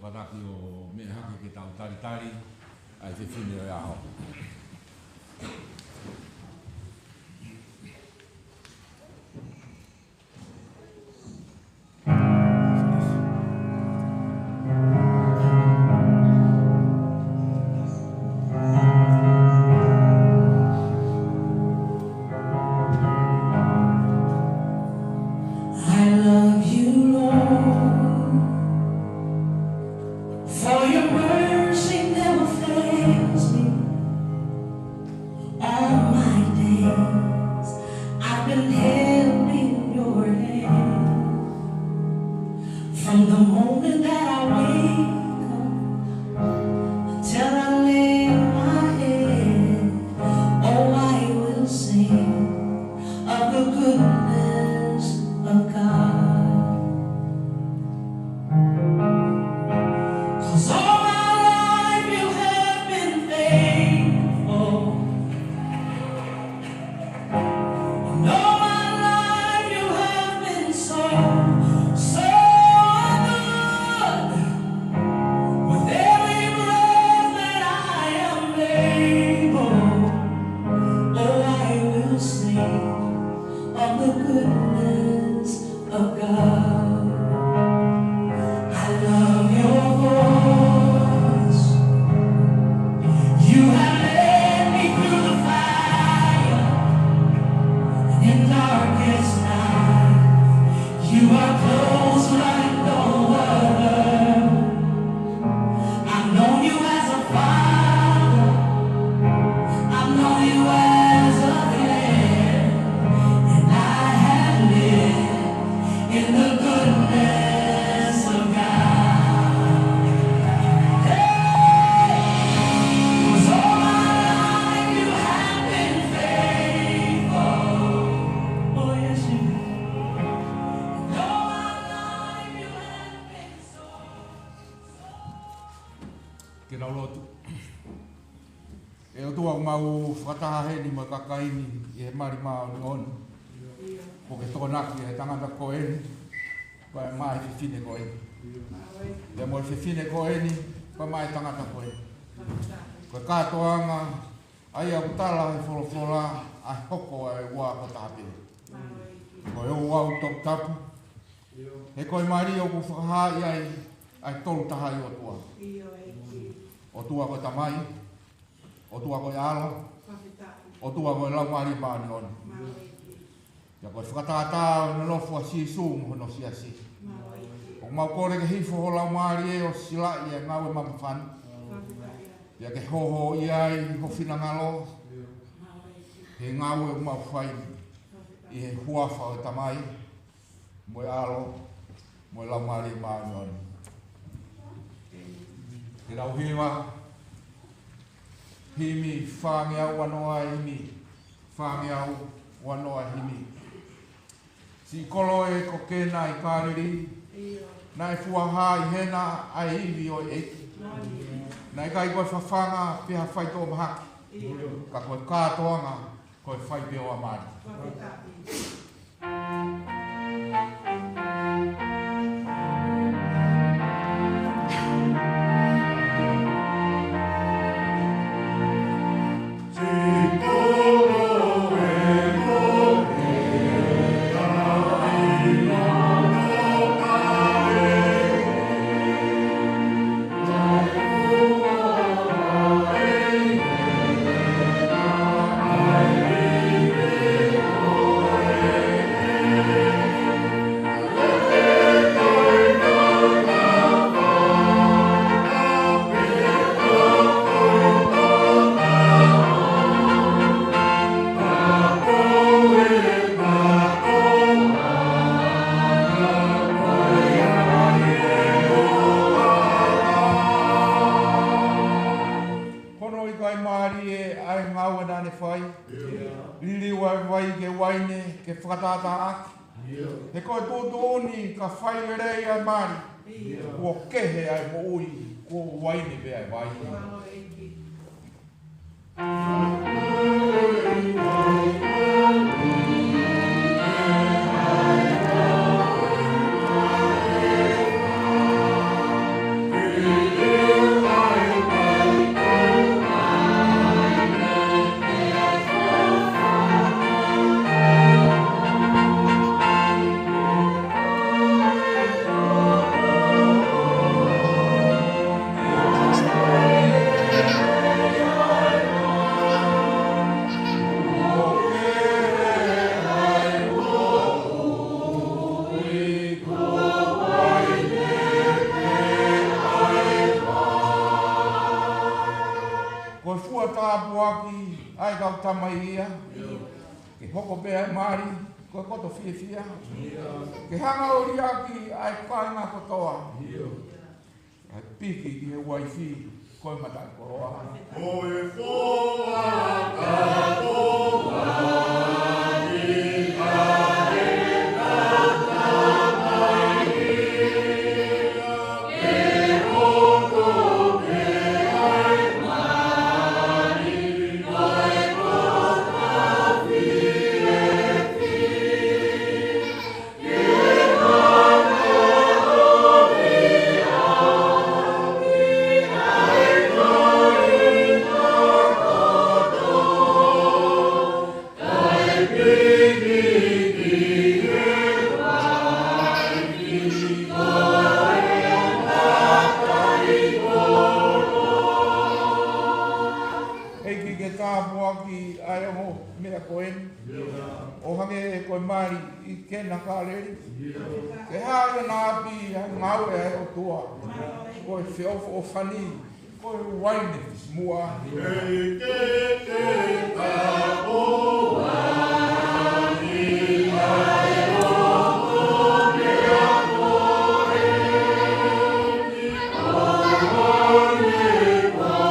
Kanaki o me hake ki tau taritari ai te whine o aho. Whatever ke rau lotu. E o tua mau whakatahe ni mo kakaini i he mari mao ni onu. Ko ke tōnaki he tangata ko eni, ko e mai whiwhine ko eni. Ia mo whiwhine ko eni, ko e mai tangata ko eni. Ko e kātoanga, ai au tala he wholofora, a hoko e ua ko tāpere. Ko e o au tōk tapu, he koe mari o ku whakahai ai tolu taha i o tua. O tua ko tamai, o tua ko e alo, o tua ko e lau mari maani onu. Ia koe whakatātā o nofu a sisungu hono siasi. O mau kore ke hifo ho lau mari e o sila i e ngau e mamawhanu. Ia ke hoho i ai ho whinangalo, he ngau e mau whai i he huafa o tamai, mo e alo, mo e lau mari maani onu. Te rau hewa, himi whāngeau wanoa himi, whāngeau wanoa himi. Si kolo e ko kena i kāriri, na e fuaha i hena ai iwi o eki. Na e kai koe whawhanga piha whaito o mahaki, ka koe kātoanga koe whaipeo a mani. He koe tōtōni ka whai rei ai mari, kua kehe ai mo ui, kua waine pe ai vai. Tamaia, ke hoko pe ai mari, koe koto fia fia. Ke hanga ori aki ai kainga kotoa. Ai piki ki he waifi, koe matai koroa. Koe foa katoa ni kae katamai. Ke hoko pe ai mari, koe o hange koe mari I kena kāreri. Ke hāia nā api ngau e o tua. Koe whiofo o whani, koe waine mua. Kei te ka o wani ai o mea koe. O wani koe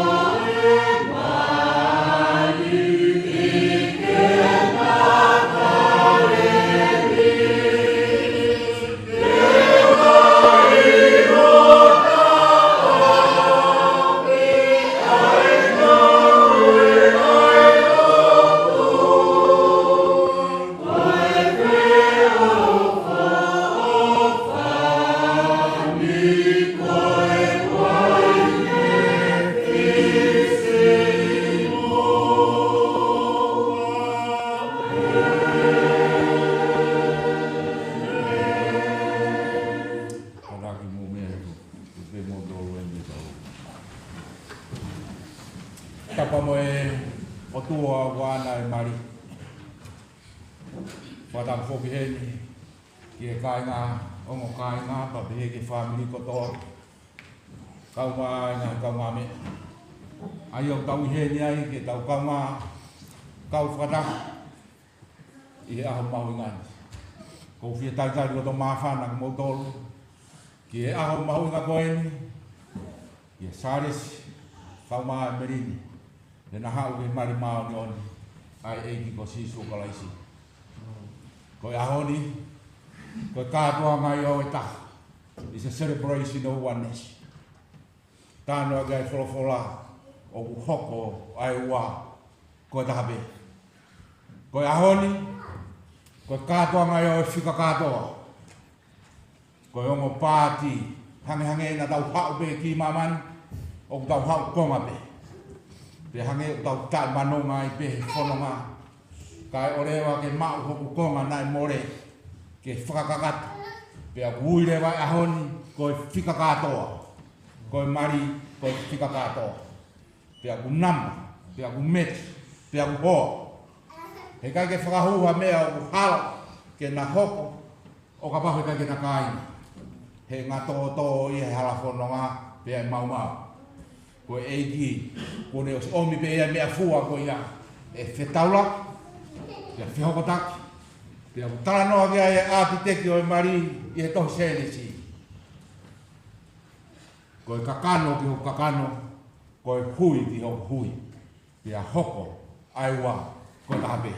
mai I kena kāreri. tapa mo o tua wana mari. Patang foki heni ki kai nga ongo kai nga pa be ke family ko to. Kau nga me. Ayo tau heni ai ke tau kau fata i a mau ngan. Ko fi tai tai ko to mafa na mo tol. Ki a mau nga ko en. Ye Salesi Kautoke Merini. Dan hau ke mari mau ni on. Ai e ko sisu kalaisi. Ko ahoni ko katua ngai o ta. It's a celebration of oneness. Tano gai folofola o hoko ai wa ko tabe. Ko ahoni ko katua ngai o fika katoa. Ko ongo party hange na tau hau be ki maman o tau hau konga be. Pe hange tau ta manonga i be fononga. Kai orewa ke mau hoku konga nai more ke whakakakata. Pea uirewa ahoni koe whikakatoa. Koe mari koe whikakatoa. Pea ku nama, pea ku meti, pea ku hoa. He kai ke whakahuha mea o ku hala ke na hoko o ka pahu kai ke na kaina. He ngā tō i he hala whanonga pea mau. Koe eiki, kone os omi pe ia mea fua koe ia. E whetaula. Pea whihokotaki, pea taranoa kia e āpiteki o e mari i he tohi Salesi. Koe kakano ki hoku kakano, koe hui ki hoku hui. Pea hoko, aiwa, koe tahape.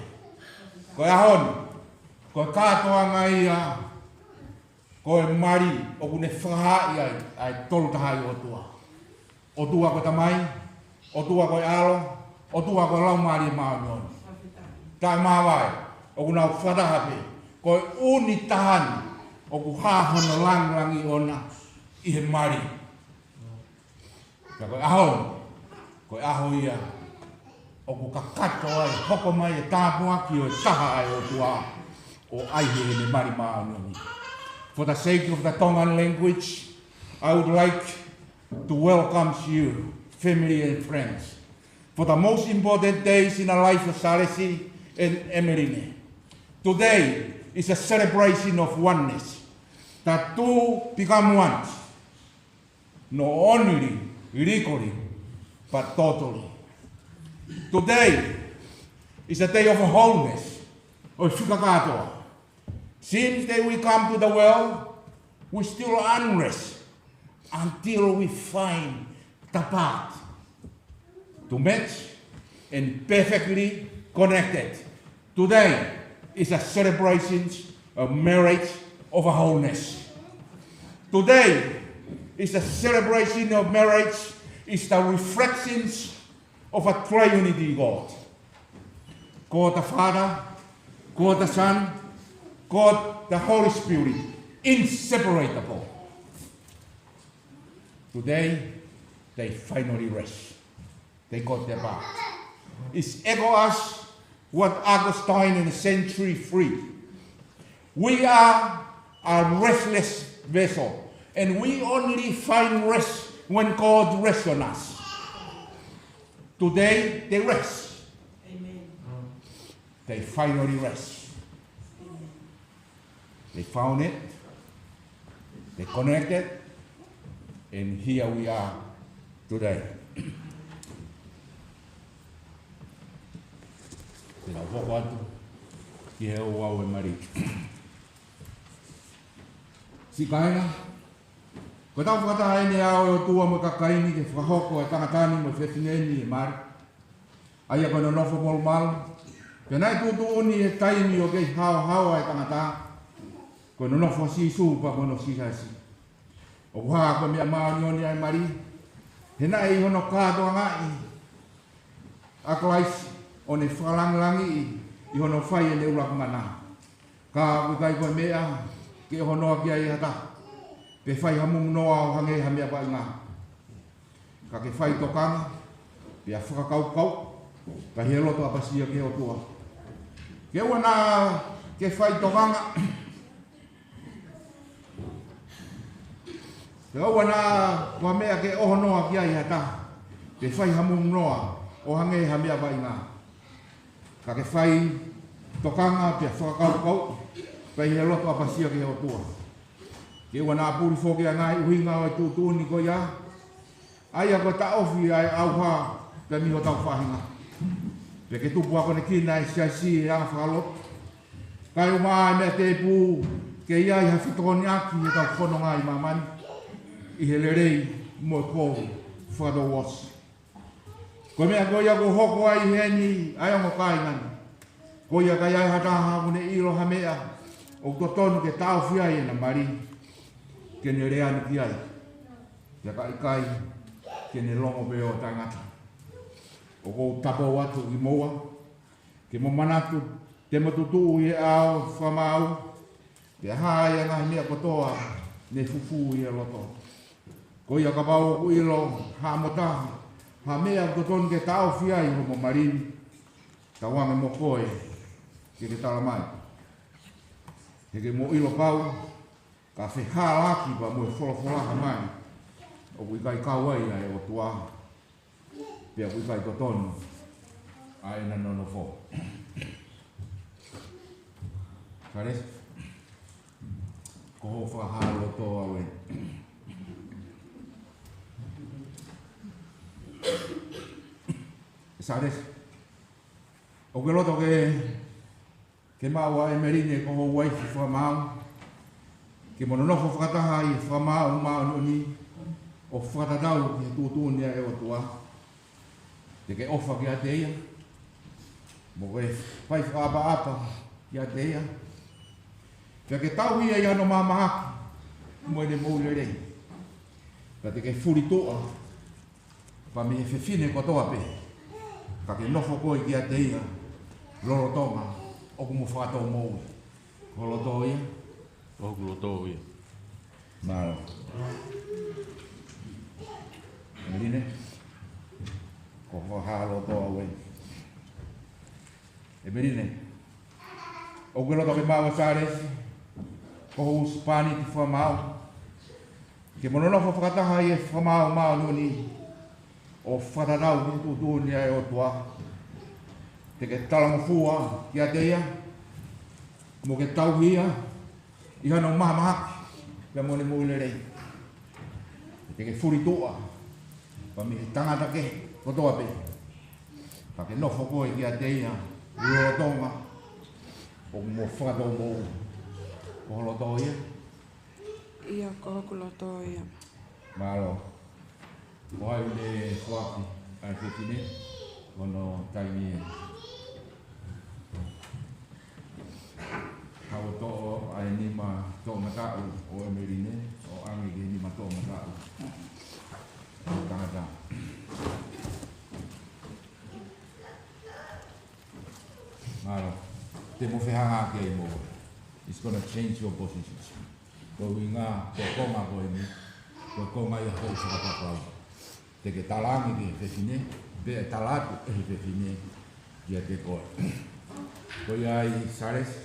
Koe ahoni, koe katoa ngai ia, koe mari o kune whakahai ai tolu tahai o tua. O tua koe tamai, o tua koe alo, o tua koe laumari e maunioni. Tai mawai, o ku nau whatahape, koe uni tahani, o ku hāhono langlangi ona i he mari. Ka koe ahoni, koe aho ia, o ku kakato ai, hoko mai e tāpua ki o e taha ai o tua, o aihe he me mari maanoni. For the sake of the Tongan language, I would like to welcome you, family and friends, for the most important days in the life of Salesi and Emeline. Today is a celebration of oneness, that two become one, not only legally, but totally. Today is a day of wholeness, of Shukakatoa. Since that we come to the world, we still unrest until we find the path to match and perfectly connected. Today is a celebration of marriage of a wholeness. Today is a celebration of marriage, is the reflections of a triunity God. God the Father, God the Son, God the Holy Spirit, inseparable. Today, they finally rest. They got their back. It's echo us what Augustine in the century 3. We are a restless vessel, and we only find rest when God rests on us. Today, they rest. Amen. They finally rest. Amen. They found it. They connected. And here we are today. Tēnā whoko atu ki he o au e mari. Si kainga, ko tau whakataha ene ao e o tua mo kakaini ke whakahoko e tangatani mo whethineni e mari. Aia koe no nofo molu malu. Pēnai tūtu uni e taimi o kei hao e tangata. Koe no nofo sisu pa koe no sisasi. O kuhaa koe mea maunioni ai mari. Hena e hono kātoa ngai. Ako aisi. O ne whakalangilangi i hono whai e ne uraku mana. Ka kukai koe mea, ke honoa kia i hata. Pe whai hamumu noa o hange hamea pa inga. Ka ke whai tokanga, pia whakakaukau, ka he loto apasia ke o tua. Ke ua nā ke whai tokanga, ke ua nā kua mea ke ohonoa kia i hata. Pe whai hamumu noa, o hange ha mea vai ngā. Ka ke whai tokanga pia whakakaukau, pai he loto apasia ke o tua. Ke ua nā puri whoke a ngai uhinga o tūtūni ko ia, ai a ko ta ofi ai auha pe miho tau whahinga. Pe ke tupu ako ne kina e siasi e anga whakalot, kai umaa me te pū ke ia i hawhitokoni aki e tau whanonga i mamani, i he lerei mo e kou whakado was. Ko mea ko ia ko hoko ai heni ai ongo kai ngani. Ko ia kai ai hataha mune ilo ha mea o totonu ke tau whiai e na mari ke ne reani ki ai. Ia kai kai ke ne longo pe o tangata. O kou tapo watu i moa ke mo manatu te matutu i ao whamau ke hae ngahi mea kotoa ne fufu i e loto. Ko ia ka pau ku ilo ha motahi ha mea totonu ke tau whiai ho mo marini ta wange mo koe ke te tala mai. He ke mo ilo pau ka wheha laki pa mo e wholawholaha mai o kui kai kauai ai o tuaha pia kui kai totonu ai na nono fo. Kare ko ho whahalo toa we. Sares o ke loto ke maua Emeline ko ho waifi whamau ke mononofo whakataha i whamau mau nuni o whakatatau ki tūtūnia e o tua te ke ofa ki a te ia mo ke whai whaapa ki a te ia ke tau ia i ano mamahaki mo ene moule rei ka te ke furi toa pa me he whine kotoa pe ka ke nofo koe ki a te ia loro tonga o kumu whakatou mou ko loto ia o ku loto ia nāro Emeline ko whaha loto awe Emeline o ku loto ke maua Salesi ko hu spani ti whamau ke mononofo whakataha i e whamau mau nuni o whatatau ki tūtūni ai o tua. Te ke talamafua ki a te ia, mo ke tauhia, i hana o mahamahaki, pia mone moile rei. Te ke furitua, pa mi tangata ke, kotoa pe. Pa ke nofo koe ki a te ia, uro tonga, o mo whakatau mou, ko holoto ia. Ia ko hoku loto ia. Malo. Wai ne whaki ai whitine, ono taimi e. Hau to'o ai nima to'o matau o Emeline, o angi ke nima to'o matau. Tangata. Malo, te mo whehanga ke i mo. It's gonna change your positions. Ko inga, ko konga ko emi, ko konga i hau whakapapau. Te ke talangi ki he whine, be e talatu e he whine ki a te koe. Ko ia i Salesi,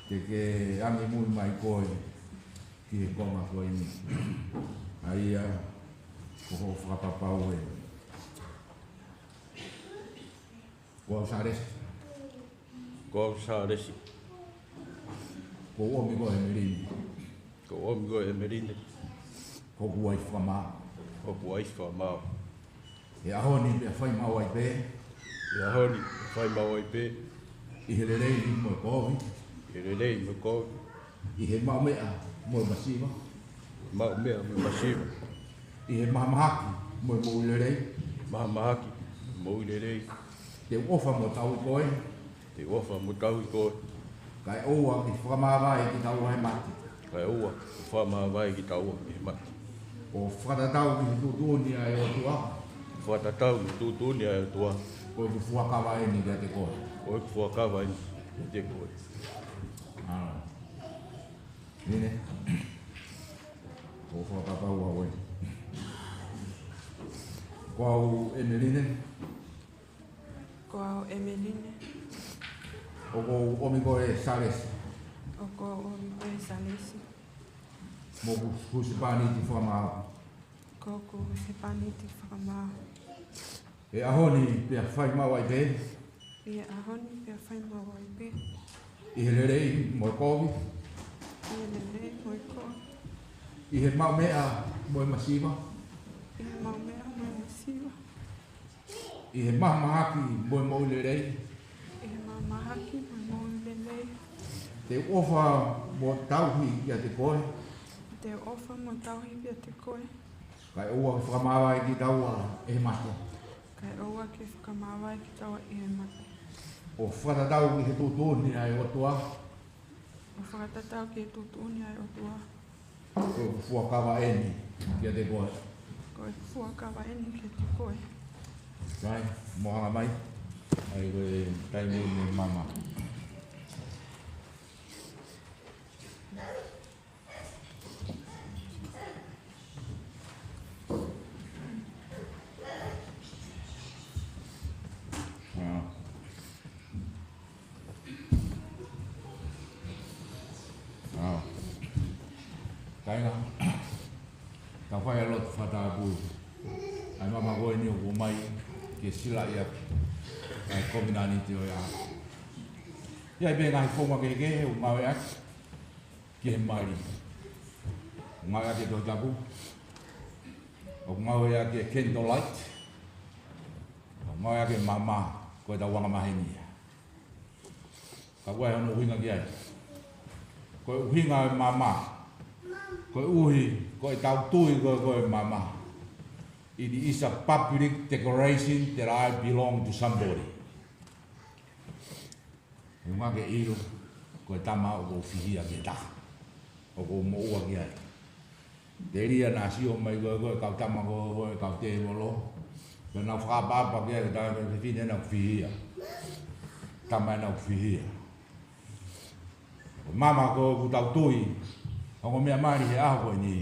te ke angi mui mai koe ki he konga koe ni. Ai a ko ho whakapapau e. Ko au Salesi. ko Salesi Ko omi ko Emeline. ko omi ko Emeline Ko kuai whamaa. o ku ai whamau E ahoni me whai mau ai pe, e ahoni whai mau ai pe i he rerei ni mo e kovi, e relei me ko i he mau mea mo e masiva, mau mea me masiva i he mahamahaki mo e mou lerei, mahamahaki mo i rei te ofa mo tau i koe, te ofa mo tau i koe kai oua ki whakamawai ki tau hai mati. kai ua whamawai ki taua e mati O whakatatau ki tūtūni ai o tua, whatatau ni tūtūni ai tua o e fuakawa e ni kia te koe. o e whuakawa i te koe Nene, o whakapau a oe. Ko au Emeline, Ko au Emeline, o ko omi ko e Salesi, o ko omi koe Salesi, mo kusipani ti whamau. ko ku se pani te whakamau. E ahoni pia whai mawa i pe. Ia ahoni pia whai mawa i pe. I he rerei mo kovi. Ia lele moi ko. I he mau mea mo masiva. I he mau mea moi masiva. I he maha mahaki mo rerei. I he mau mahaki moi lele. Te ofa mo tauhi ia te koe. Te ofa mo tauhi ia te koe. Kai ua whakamawai ki taua e mate. Kai oua ki whakamawai ki taua i he mate. O whatatau ki he tūtūni ai o tua. O whakatatau ki he tūtūni ai o tua. Ko fuakawa eni kia te koe. Ko e fuakawa eni ki te koe. Kai, mohanga mai. Ai koe taimi ni mama. Kainga, ka whai alot whataapu. Ai mama koe ni o mai ke sila ia ai kominani te o ia. Ia i benga i whoma ke o mawe ak ki he mairi. O mawe ak e tō tapu. O mawe ak e candlelight. O mawe ak e mama koe ta wanga maheni. Ka koe hono uhinga ki ai. Koe uhinga e mama. Koe uhi, koe tau tui koe mama. It is a public declaration that I belong to somebody. E ngā ke iro, koe tama o ko whihia ke ta. O ko moua ki ai. Te ria nā si o mai koe kau tama koe kau te wolo. Koe nau whakapapa ki ai ke tā me whine nau whihia. Tama e nau whihia. Mama koe ku tau tui. Ako mea mari he aho koe ni.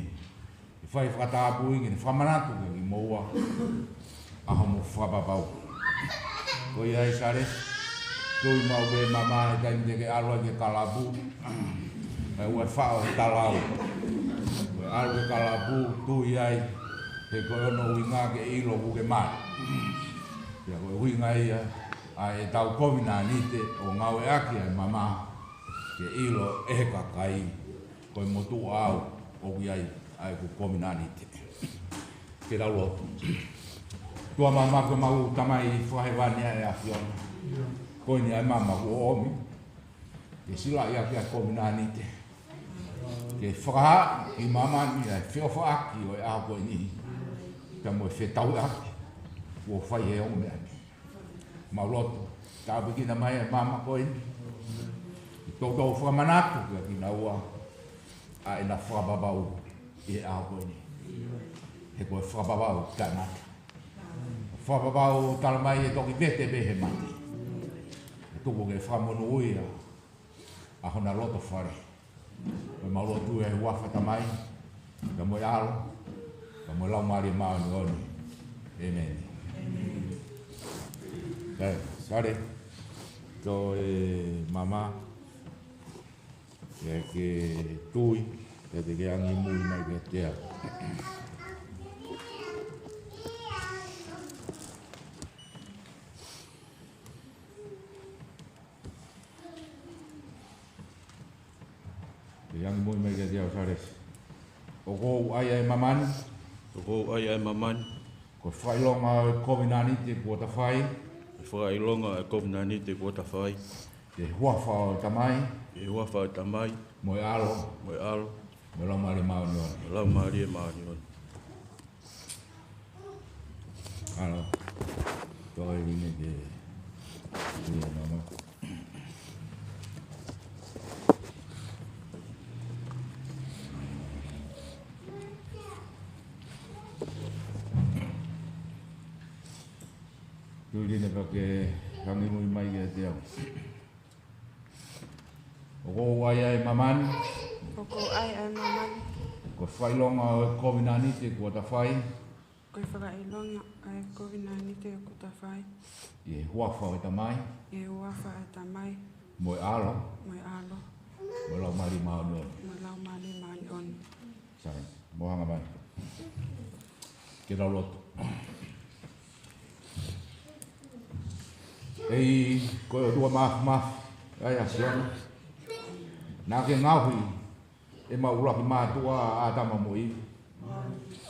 I whai whakatapu ingi ni whamanatu ki moua. Aho mo whakapapau. Koe iai sare. Tui mau be mama he taimi te ke aroa ke kalapu. Ue whao he talau. Ue aro ke kalapu, tui iai. He koe ono uinga ke ilo ku ke mai. Ia koe uinga ia. A e tau komina nite o ngau e aki ai mama. Ke ilo e kakai. Koe motu au o iai ai ku kominani te. Ke rau lotu. Tua mama koe mau tamai whahewani ai a whiona. Koe ni ai mama ku omi. Ke sila ia ki a kominani te. Ke whakaha i mama ni ai whiowha aki o e aho koe ni. Ka moe whetau aki. Ua whai he o mea. Mau lotu. Ka abikina mai ai mama koe ni. Tōtou whamanatu kia ki na ua. A ina whakababau i aho koe ni. He koe whakababau kanata. Whakababau talamai e toki vete be he mati. E tuku ke whamono uia. A hona loto whare. Koe maulotu e wafa tamai. Ka moe alo. Ka moe lau maari maa ni oni. Amen. Kei, sare. Ko e mama. Ia ke tui, te ke angi mui mai ke tea. Ke angi mui mai ke tea o Salesi. O kou ai ai mamani. O kou ai ai mamani. Ko whailonga kominani te kuota whai. Whailonga e kominani te kuota whai. Te huafa o tamai. E wafa tamai. Moe alo. Moe alo. Me lau maari maoni on. Me lau maari e maoni on. Alo. Toi ringe ke. Ia mama. Tui ringe pa ke hangi mui mai ke te au. O kou ai ai mamani. O kou ai ai mamani. Ko whailonga o kominani te kuota whai. Ko whakailonga ai kovinani te o kuta whai. I huafa o tamai. E uafa e tamai. Moe alo. Moe alo. Moe lau maari maoni on. Moe lau maari maani on. Sare, mohanga mai. Ke rau lotu. Ei ko o tua maf ai asiona. Na ke ngauhi e maula ki matua a tama moi.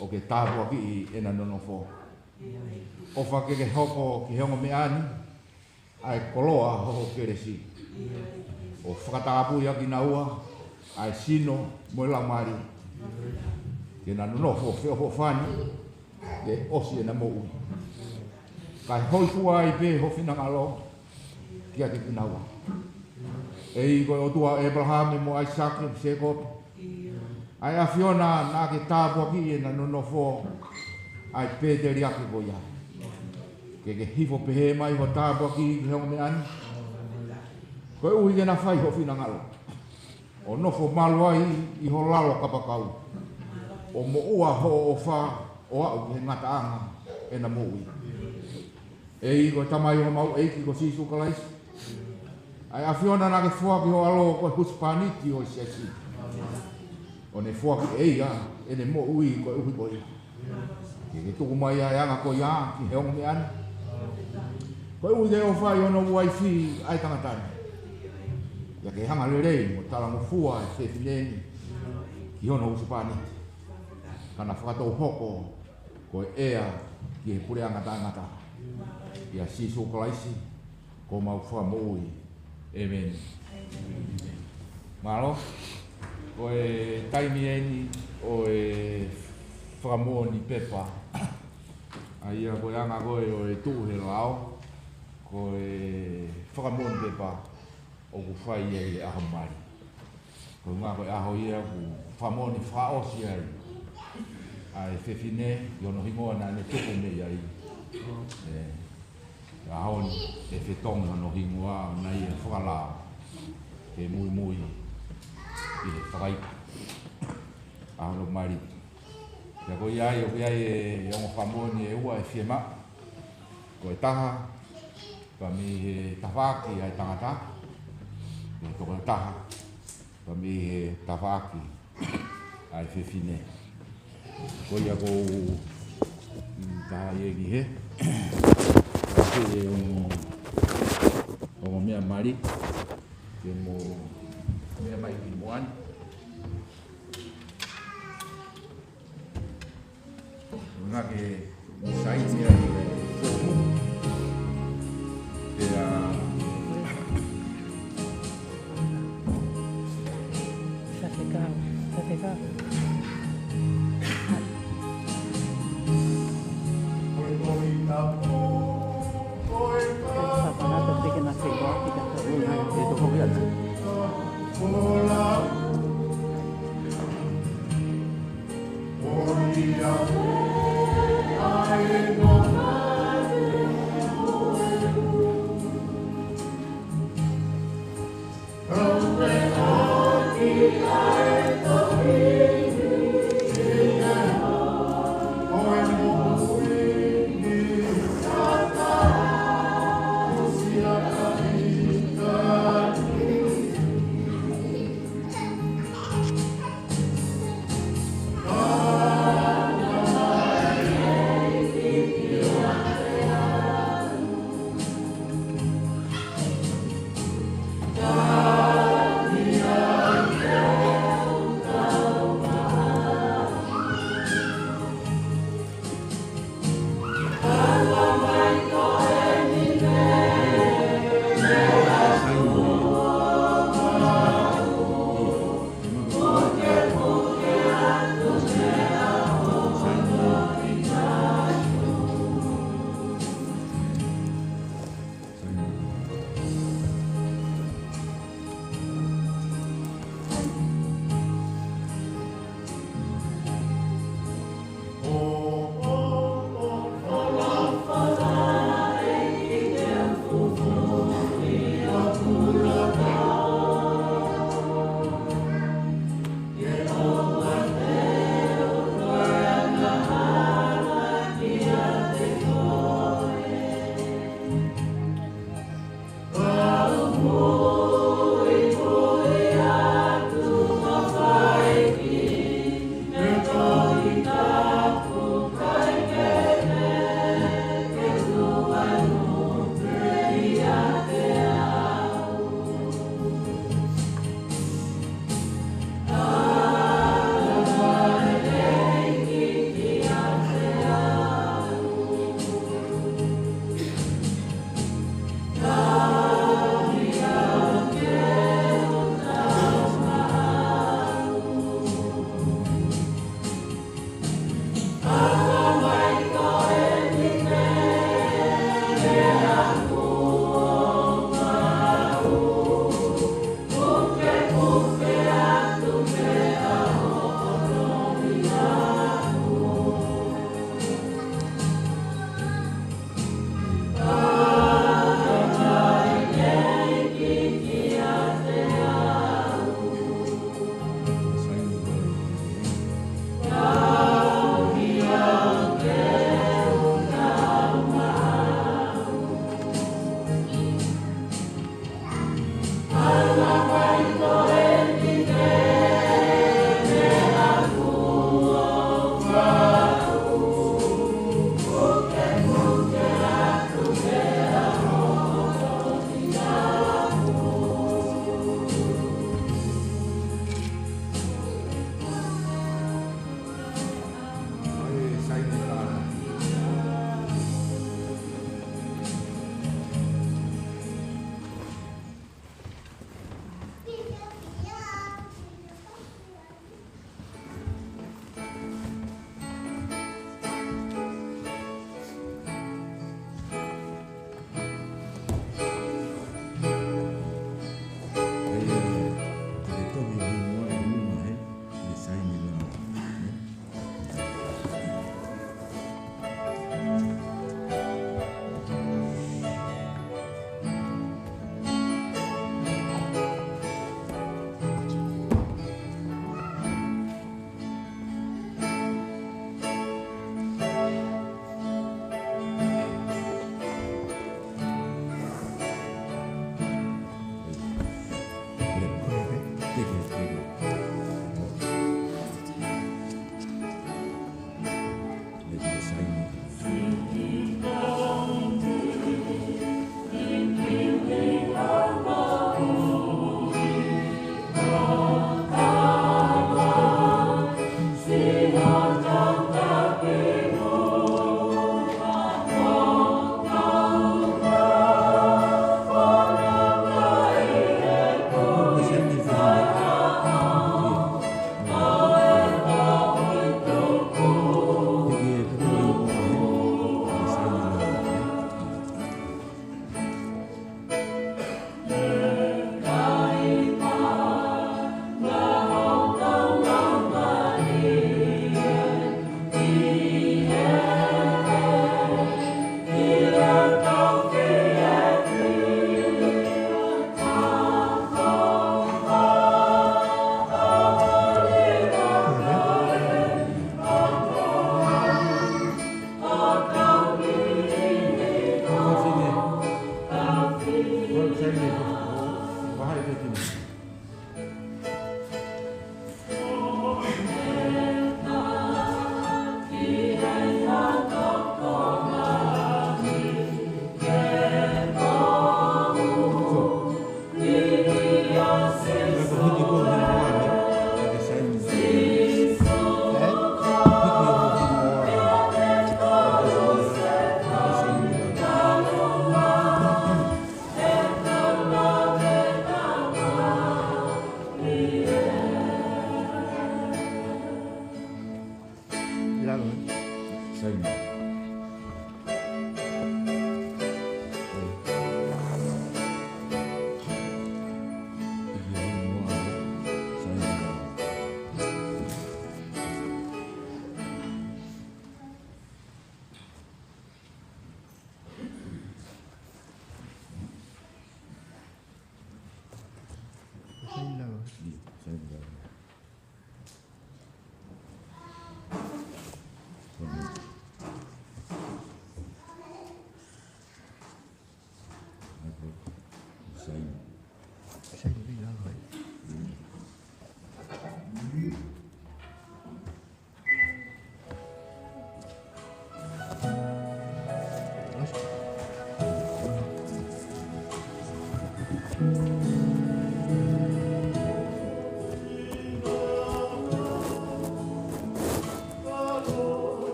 O ke tāpua ki e na nono fo. O whake ke hoko ki hongo me ani, ai koloa ho keresi. O whakatapu ia ki naua, ai sino mo la mari. Ke na nono fo feo ho whani, ke osi e na mo ui. Kai hoi fua i pe ho whina ngalo, ki ake ki naua. E i koe o tua Abraham mo Isaac e Jacob. Ai a Fiona na ke tāpua ki e na nono fo, ai Peteri ake ko ia. Ke hifo pehe mai ho tāpua ki hongo me ani. Koe ui ke na whai ho whina ngalo. O nofo malu ai i ho lalo kapakau. O mo ua ho o wha o au he ngata anga e na mo ui. E i koe tamai ho mau eiki ko sisu kalais. Ai a Fiona na ke fua ki ho alo koe huspaniti o sesi. O ne fua ki eia e ne mo ui koe uhi koe. Ke tuku mai a anga koe ia ki hongo me ani. Koe ui ke o whai ono waifi ai tangatani. Ia ke hanga lerei mo tala mo fua e se fineni ki hono huspaniti. Kana whakatou hoko koe ea ki he pure angata. Ia sisu kalaisi ko mau wha mo ui. Amen. Malo, koe taimi eni o e whakamoni pepa. Aia koe anga koe o e tuu he lao, koe whakamoni pepa o ku whai e aho mari. Koe ngā koe aho ia ku whamoni whaosi ai. Ai whewhine, i ono hingoa na ne tuku me ai. Ahon e whetonga no hingoa na ia whakalao. Ke mui mui i he whakaika. Ahoro mari. Ia koe iai o iai e ongo whamoni e ua e whiema. Koe taha. Ka mi he tawhaki ai tangata. E toko taha. Ka mi he tawhaki ai whewhine. Koe ia ko taha i egi he. O mea mari ke mo mea mai ki moani nga ke sai mea e a Satekau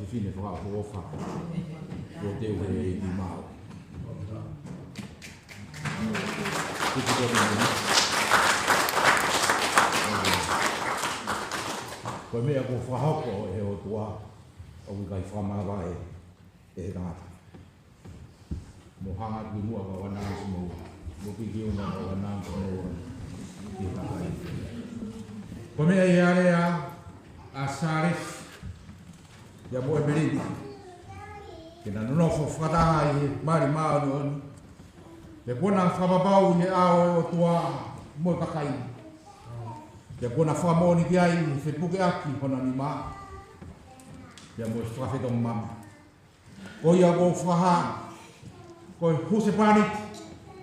Fine fra hvorfra hvor det er i meget. Det er godt med. For mig at gå fra hop og hæve dår og vi går fra mig vej et ret. Må hænge vi nu og nærmere små. Må vi give mig og nærmere små. For mig er Salesi ya mo Emeline kena no fo frata i mari ma no le bona fa babau ni ao o tua mo kakai le bona fa mo ni kia i se puke aki hona ni ma ya mo strafe do mama ko ya go faha ko huse pani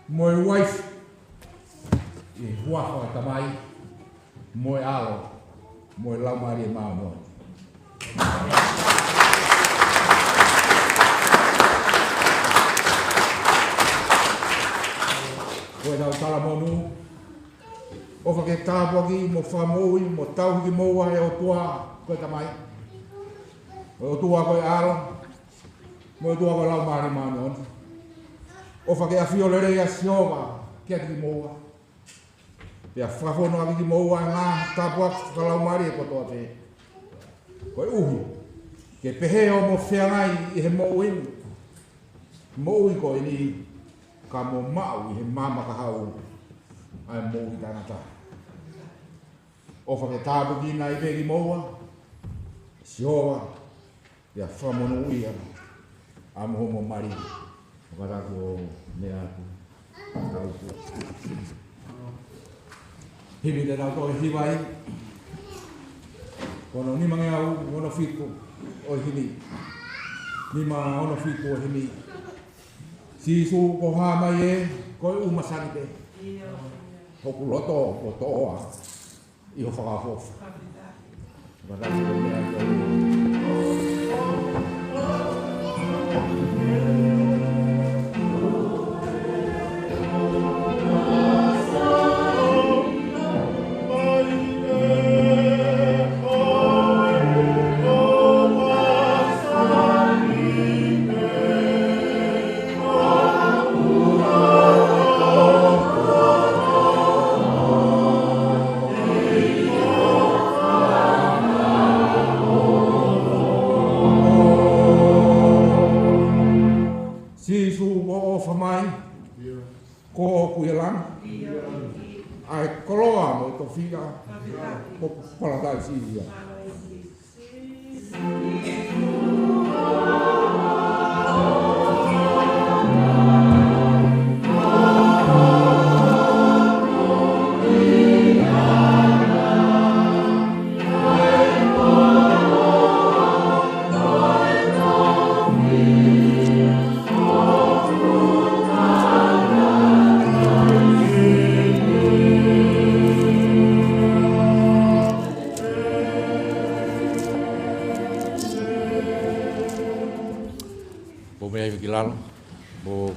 mo wife e hua fa tamai mo ao mo la mari ma no Koe tau tala monu, o whake tāpaki mo whamui, mo tauhiki moua e o tua koe tamai. O tua koe alo, mo o tua koe lau maari maani on. O whake a whiolere a siowa kia tiki moua. Pea whafono a tiki moua e ngā tāpuak whalau maari e kotoa te. Koe uhi, ke peheo mo whiangai I he mouini. Moui koe ni ka mo mau I he mamaka hau ai moui tangata. O whake tāpuki na I pegi moua, siowa, ia whamono uia, a moho mo mari, whakataki o mea aku. Himi te tau toi hiwai, kono ni mange au ono fitu o himi. Ni ma ono fitu o himi. Si su ko ha mai e ko umasani te. Hoku loto o toa. I ho whakafofu. Whakataki o mea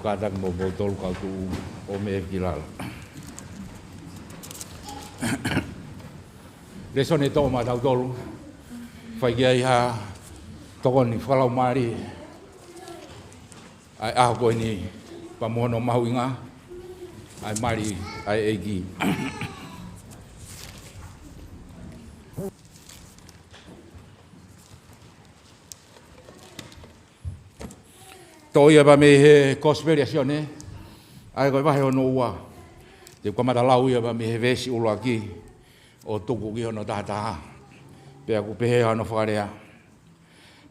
kadang mo botol ka tu o me kilal. Leso ne to ma tau tolu. Fai ai ha tokoni falau mari. Ai a ko ni pamono mahuinga. Ai mari ai egi. to ia ba me he conspiracione ai ko vai ono ua te ko mata lau ia ba me he vesi ulo aki o tuku ki ono tata pe ku pe ono farea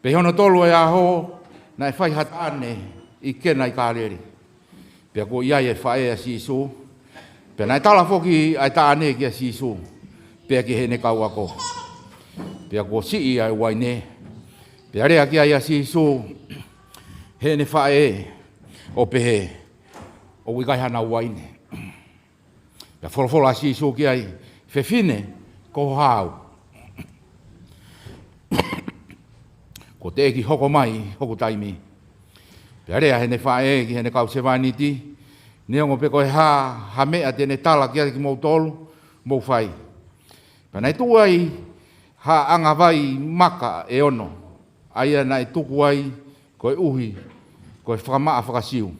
pe ono tolu ia ho na fai hatane I kena I kaleri pe ku ia e fai si su pe na tala foki ai ta ane ki si su pe ki he ne kau ako pe ku si ai waine pe are aki ai si su he ne fai o pe he o wikai hana waine pe folofolo si su ki ai fe fine ko hau ko te ki hoko mai hoko taimi pe are he ne fai ki he ne kau se vaniti ne ngo pe ko ha mea tene tala ki ki mo tolu mo fai pa nai tu ai ha anga vai maka e ono ai nai tuku ai ko uhi ko frama afrasiu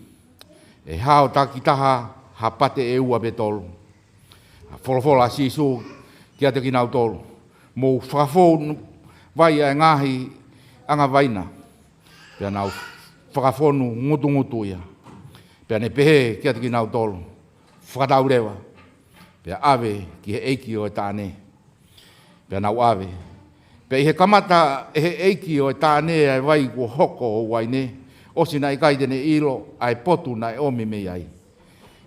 e hao taki taha ha pate e ua pe tolu folofolo asi su ki ate ki nau tolu mo frafo vai ai ngahi anga vaina pe nau frafonu ngutu ngutu ia pe ne pehe ki ate ki nau tolu whakatau rewa pe ave ki he eiki o e tāne pe nau ave pe he kamata he eiki o e tāne ai vai ko hoko o waine o sina I kai tene ilo ai potu na e omi me ai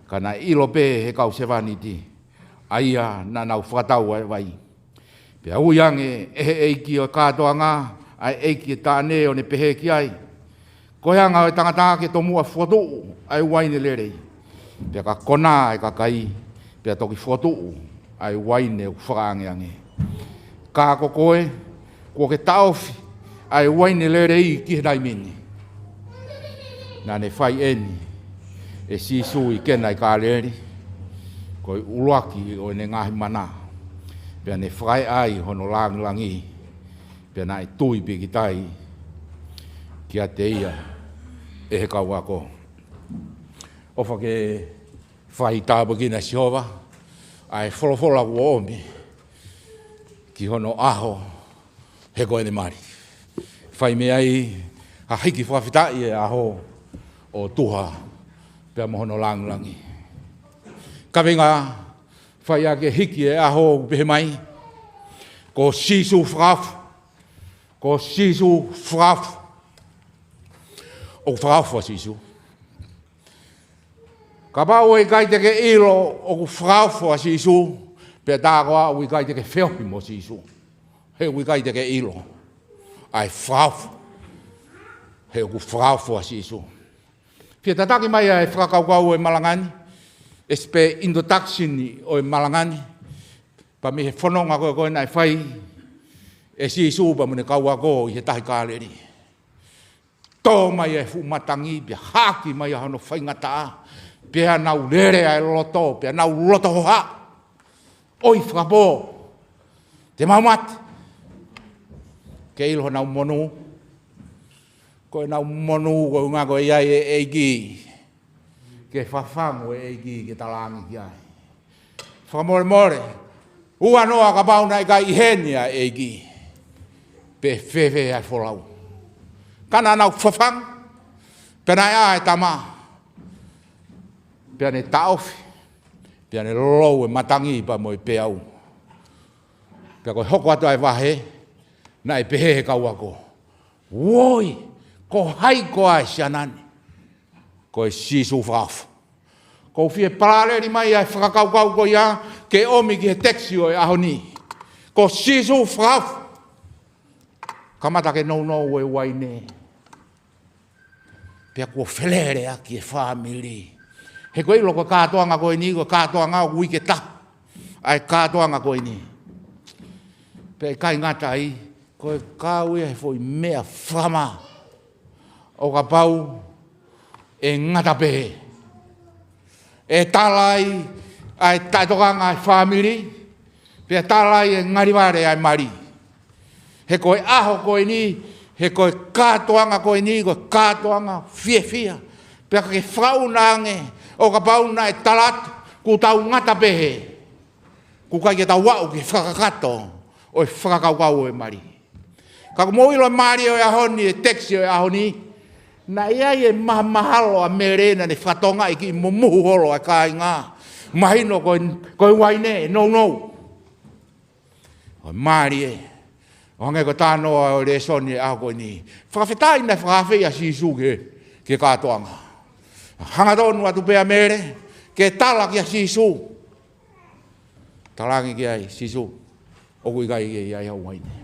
kana ilo pe he kau se vaniti aia na nau whakatau ai vai pe au yange he eiki o katoanga ai eiki tāne o ne pehe ki ai ko hanga o tangata ke tomua foto ai waine lerei pe ka kona ai ka kai pe toki foto ai waine o whakaange ange ka ko koe ko ke taufi ai waine lerei ki he daimini na ne fai eni e si sui kena I ka leri ko uloaki o ne ngahi mana pe ne fai ai hono langi pe na tui pe kitai ki ate ia e he kau ako ofa ke fai tāpa ki na siova ai folofolo aku omi ki hono aho he koe ne mari fai me ai ha hiki whawhitai e aho o tuha pe mohono langi ka venga fai ake hiki e aho pe mai ko sisu fraf o fraf wa sisu ka ba o kai te ke ilo o fraf wa sisu pe ta ko o kai te ke feo mo sisu he o kai te ke ilo ai fraf he o fraf wa sisu Pia tataki mai e whakakaukau e Malangani, e spe introduction o e Malangani, pa mi he whanonga koe nai whai, e si isu pa mune kaua ko I he tahi kāleri. Tō mai e fumatangi, pia haki mai a hano whaingata, pia nau lere ai loto, pia nau loto hoha, oi whakapo, te maumat, ke ilo nau monu, ko na monu ko nga ko ia e eiki ke fafango e eiki ke talangi ki ai famore more ua no ka pau na ka ihenia eiki pe fefe ai folau kana na fafang pena ai tama pene taofi pene lo e matangi pa mo pe au pe ko hoko atu ai vahe na e pehe ka wako woi ko hai ko ai shanani ko sisu fraf ko fie parale ni mai ai whakaukau ko ia ke omi ki he taxi o e ahoni ko sisu fraf kamata ke no e waine pia ko felere aki e family he ko ilo ko katoanga ko ni ko katoanga o wike ta ai katoanga ko ni pe kai ngata ai ko kau e foi mea fama o ka pau e ngata pehe. E talai ai taitokanga ai family, pe talai e ngarivare ai mari. He koe aho koe ni, he koe katoanga koe ni, koe katoanga fia. Pe ke frau nange, o ka pau na e talat, ku tau ngata pehe. Ku kai ke tau wau ke whakakato, o e whakakaukau e mari. Ka mo ilo mari o e ahoni, e teksi o e ahoni, Na ia e mahalo a merena ne whatonga i ki mumuhu holo a kai ngā. Mahino koe waine, no. O maari e. O ngai ko tānoa o re soni a koe ni. Whakawhetai na whakawhei a sisu ke kātoanga. Hanga tonu atu pēa mere, ke tala ki a sisu. Talangi ki ai sisu. O kui kai ki ai hau waine.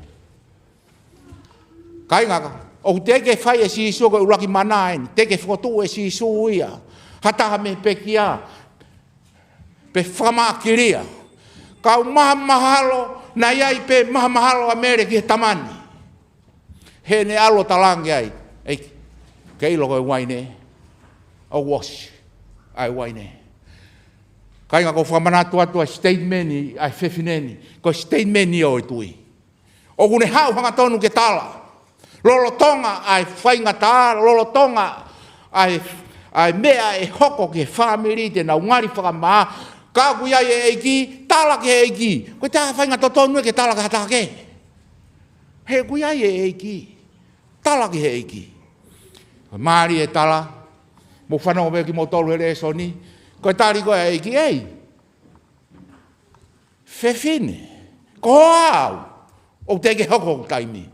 Kai ngaka. O teke whai e sisu ko uraki manaen. Teke whakotu e sisu ia. Hataha me pekia. Pe whamakiria. Kau mahalo na iai pe mahalo a mere ki he tamani. He ne alo talangi ai. Eiki. Kei loko e waine. O wash. Ai waine. Kai ngako whamanatu atu a statement i ai whewhineni. Ko statement i o tui. O kune hau hanga tonu ke tala. Lolo tonga ai whaingata, lolo tonga ai mea e hoko ke whamiri te nau ngari whakamaa, ka kuia e eiki, tala ke eiki. Koe taha whaingata tonu e ke tala ke hatake. He kuia e eiki, tala ke eiki. Maari e tala, mo whanau me ki mo tolu e soni, koe tari koe eiki, ei. Whewhine, ko au, o teke hoko taimi.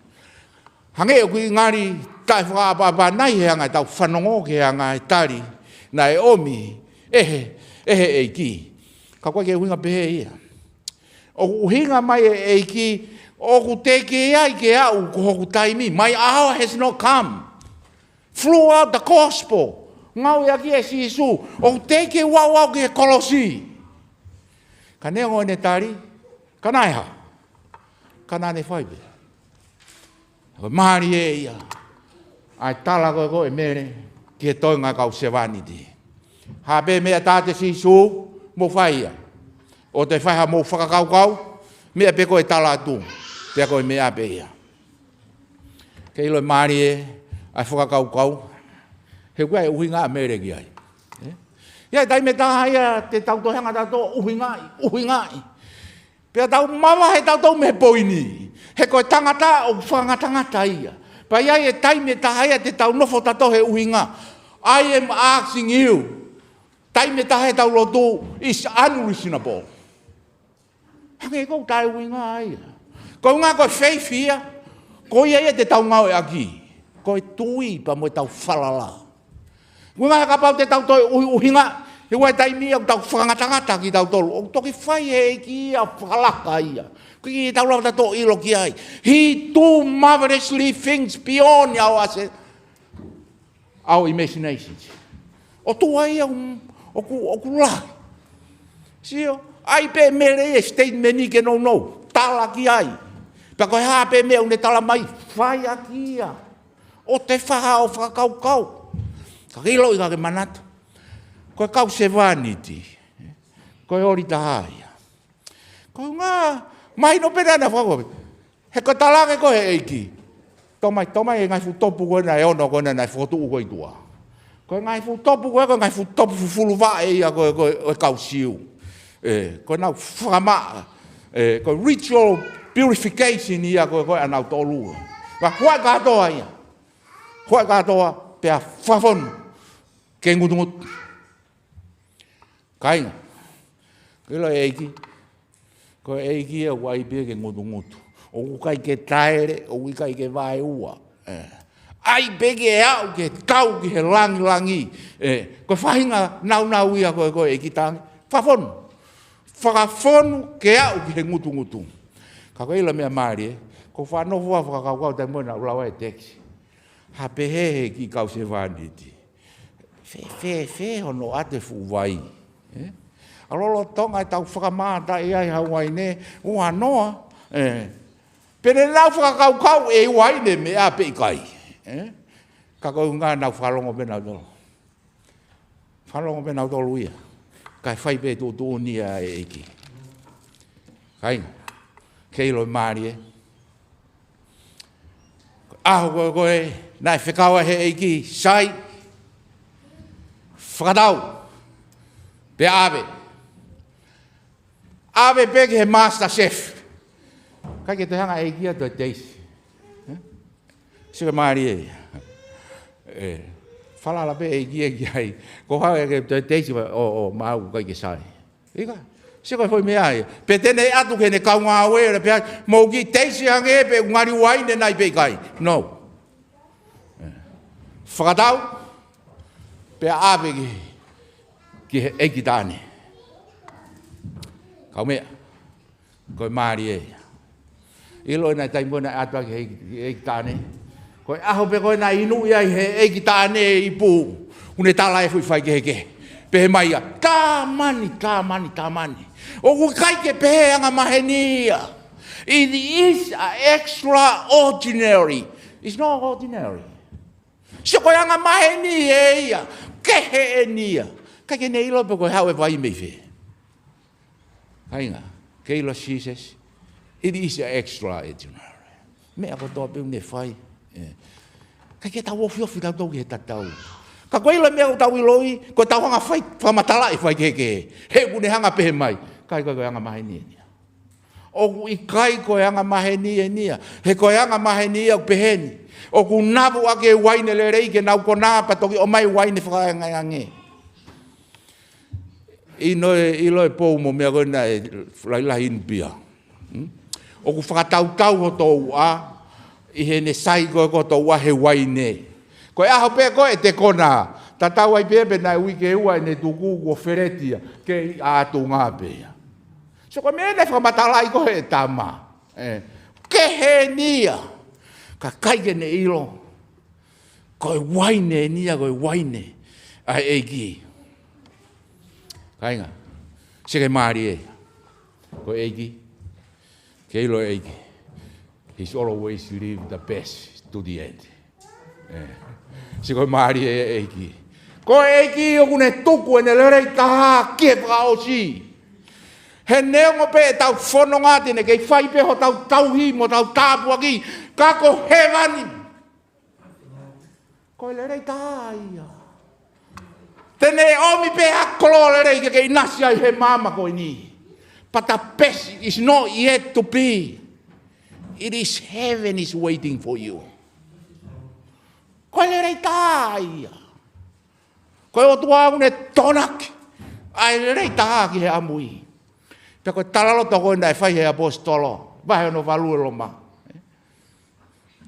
Hange o kui ngari tai whakapapa nai he anga tau whanongo ke anga e tari na e omi ehe eiki. Ka koe ke huinga pehe ia. O uhinga mai e eiki o ku teke ai ke au ko hoku taimi. My hour has not come. Flew out the gospel. Ngau ia ki e sisu. O teke wau ke kolosi. Ka neongo ne tari. Ka naiha. Ka nane whaibe. Maari e ia. Ai tala koe mere ki he toinga kau sewaniti. Hape mea tāte sisu mo whaia. O te whaiha mo whakakau, mea pe koe tala atu. Pea koe mea pe ia. Kei loi maari e, ai whakakau. He koe uhinga a mere ki ai. Ia tai me taha ia te tautohenga tato uhingai. Pea tau mawa he tau me poini. He koe tangata o whangatangata ia. Pai ai e taime tahaia te tau nofo tato he uhinga. I am asking you. Taime tahaia tau lotu is unreasonable. Hange kou tai uhinga ia. Kou ngā koe whaifia. Koe ia te tau ngau e aki. Koe tui pa mo tau whalala. Koe ngā kapau te tau toi uhinga. He wai taimi au tau whangatangata ki tau tolu. O toki whai he ki a whalaka ia. Ki tau lau tato ilo ki ai. He do marvelously things beyond our imaginations. O tu ai o ku la. Sio, ai pe mere e statement ni ke no. Tala ki ai. Pa koe haa pe me une tala mai. Whai aki ia. O te whaha o whakakau. Ka kilo i ka ke manatu. Koe kau se vaniti. Koe ori tahaia. Koe ngā. Mai no pera na whako. He ko talake ko he eiki. Tomai e ngai fu topu koe na e ono koe na whotu u koe tua. Koe ngai fu topu koe ngai fu topu fulu wa e ia koe kau siu. Koe nau whakama. Koe ritual purification ia koe anau tolu. Wa hua katoa ia. Hua katoa pea whawhonu. Ke ngutungut. Kainga. Kilo e eiki. Ko eiki e wai pia ke ngutu. O kai ke taere, o kai ke vai ua. Ai peke e au ke kau ki he langi. Ko whahinga nau ia koe eiki tangi. Whawhonu. Whakawhonu ke au ki he ngutu. Ka koe ila mea maari ko whanofua whakakau te mona ulawa e teksi. Ha pehe ki kau se whaniti. Fe hono ate fu vai. Alolo tonga e tau whakamata e ai hawaine, ua noa. Pene nau whakakau e waine me a pe kai. Ka kou ngā nau whalongo pe nau tolo. Whalongo pe nau tolo ia. Kai whai pe tō nia e eki. Kainga. Keilo maari e. Aho koe, nai whekawa he eki, sai. Whakatau. Pe awe. Awe peke he master chef. Kai ke te hanga eiki a te teisi. Sika maari e. Falala pe e ki ai. Ko hae ke te si mau kai ke sai. Ika. Se ko foi me ai. Pe tene atu ke ne kaunga we pe mo ki te si ange pe ngari wai ne nai pe kai. No. Whakatau, pe ape ki e ki tāne. Kau mea, koe maari e. Ilo nai taimona atua ki e ki tāne. Koe aho pe koe nai inu iai he e ki tāne i pū. Une tala e fui whai ke heke. Pe he mai a, tā mani. O ku kai ke pe anga mahenia. It is extraordinary. It's not ordinary. Se koe anga maheni e ia, kehe e nia. Kai ke nei lope koe hau e vai mei whi. Kainga, ke ilo Jesus, it is extraordinary. Mea ko toa peu ne whai. Kai ke tau ofi tau ki he tatau. Ka koe ilo mea ko tau iloi, ko tau hanga whai, whamatala i whai ke. He kune hanga pehe mai, kai koe anga maheni e nia. O i kai koe anga maheni e nia, he koe anga maheni e o peheni. O ku nabu ake waine le rei ke nau kona patoki o mai waine whakaenga ange. Ilo e pou mo mea koe na e laila inpia. O ku whakatau ho tōu a, i he ne sai koe ko tōu a he waine. Koe aho pe koe te kona, tatau ai pepe na wike ua ne tuku ko wheretia ke atu ngā pea. So koe mea ne whakatalai koe e tama. Ke he nia. Ka kai ke ne ilo, koe waine nia, koe waine, a eiki. Kainga, se ke maari e, koe eiki, ke ilo eiki. He's always leave the best to the end. Se koe maari e eiki. Koe eiki o kune tuku e ne lerei taha kie whakaosi. He neongo pe e tau whono ngātene, kei whai pe ho tau tauhi mo tau tāpua ki, kako hewani. Koe lerei tāia. Tene omi pe hakolo lerei ke kei nasi ai he mama koe ni. But the best is not yet to be. It is heaven is waiting for you. Koe lerei tāia. Koe o tuaune tonaki. Ai lerei tāia ki he amui. Pea koe talalo toko ina e whai he apostolo. Vahe no value loma.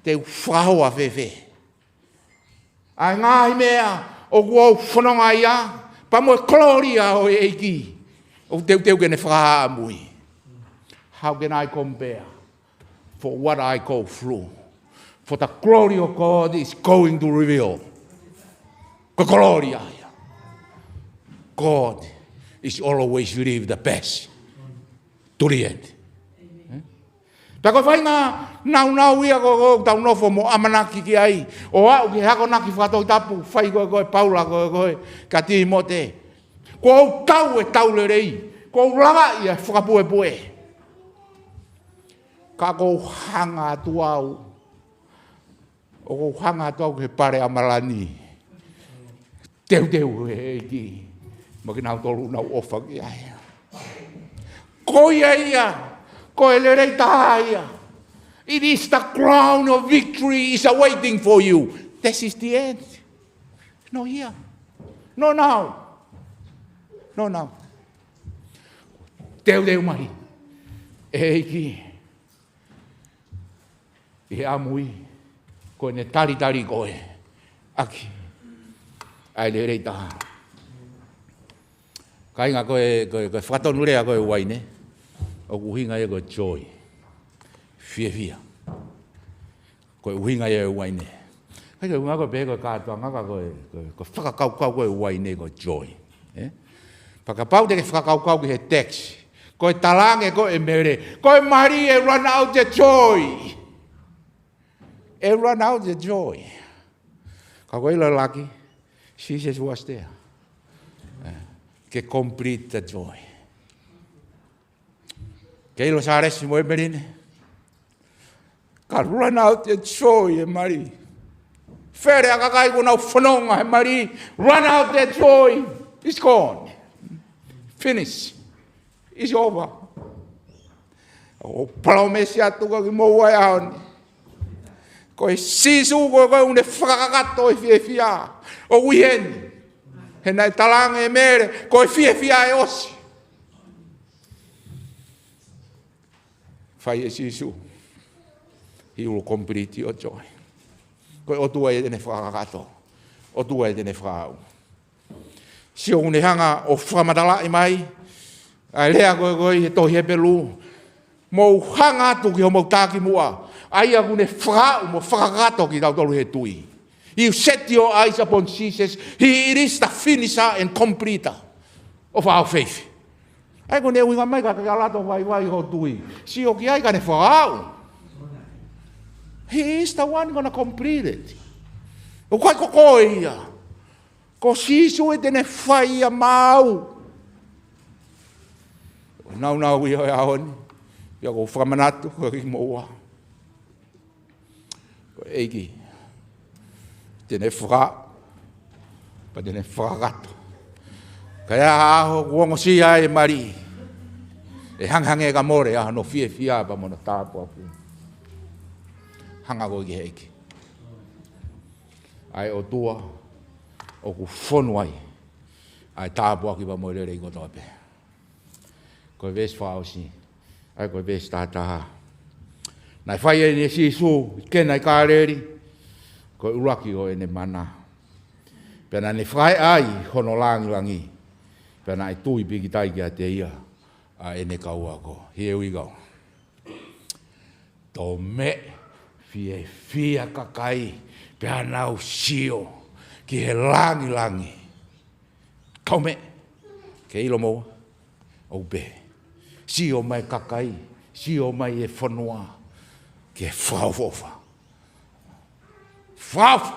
Te whahoa whewhe. Ai ngāhi mea o kuau whanonga ia. Pa moe gloria o eiki. O teu kene whakaha amui. How can I compare for what I go through? For the glory of God is going to reveal. The gloria. God is always leave the best. To the end. Ta koe whai ngā nau ia ko tau nofo mo amanaki ki ai. O au ki hako naki whakatoi tapu, whai koe paula koe ka tihi mo te. Ko au tau e tau le rei. Ko au lava ia whakapue pue. Ka ko hanga atu au. O ko hanga atu au ke pare amalani. Teu e ki. Maki nau tolu nau ofa ki ai. Koe ia, koe lerei taia. It is the crown of victory is awaiting for you. This is the end. No here. No now. No now. Teu mai. Eiki. I amui. Koe ne tari koe. Aki. Ai lerei taha. Kainga koe whakatonu rea koe waine. O uhinga e koe joy. Fia. Koe uhinga e waine. Kai koe unga koe pehe koe kātua ngaka koe whakakaukau koe waine koe joy. Whakapau te ke whakakaukau ki he text. Koe talange koe mere. Koe mari e run out the joy. E run out the joy. Ka koe ilo laki. Jesus was there. Que complete the joy. Que ilo Salesi mo Emeline. Ka run out the joy e mari. Fere a kakai ko nau whanonga e mari. Run out the joy. It's gone. Finish. It's over. O palomesi atu ka ki mo wai aoni. Ko e sisu ko une whakakato e fia. O uiheni. He nai talanga e mere, ko e fia e osi. Whai e sisu. He will complete your joy. Ko o tua e tene whakakato. O tua e tene whakau. Si o une hanga o whamatala i mai. Ai lea koe he tohi e pelu. Mou hanga atu ki ho mau tāki mua. Ai aku ne whakau mo whakakato ki tau tolu he tui. You set your eyes upon Jesus. He is the finisher and completer of our faith. Ai ko ne uinga mai ka lato vai ho tui. Si o ki ai ka ne whakau. He is the one going to complete it. O kai ko ia. Ko sisu e tene whai a mau. Nau ia e ahoni. Ia ko whamanatu ko ki moa. Ko eiki. Tene whaka. Pa tene whakakato. Kaya aho kuongo sia e mari. E hanghange ka more aho no fia pa mona tāpua pu. Hanga ko ki heiki. Ai o tua. O ku whonu ai. Ai tāpua ki pa mo rere i kotope. Ko ves whaosi. Ai ko ves tātaha. Nai whai e ne sisu. Kenai kāreri. Ko uraki o e ne mana. Pena ne whai ai hono langi. Pena ai tui piki tai ki a te ia. A e ne kaua ko. Here we go. Tō me. Fia kakai. Pea nau sio. Ki he langi. Tō me. Ke ilo moa. O be. Sio mai kakai. Sio mai e whanua. Ke whaufofa. Whaufofa.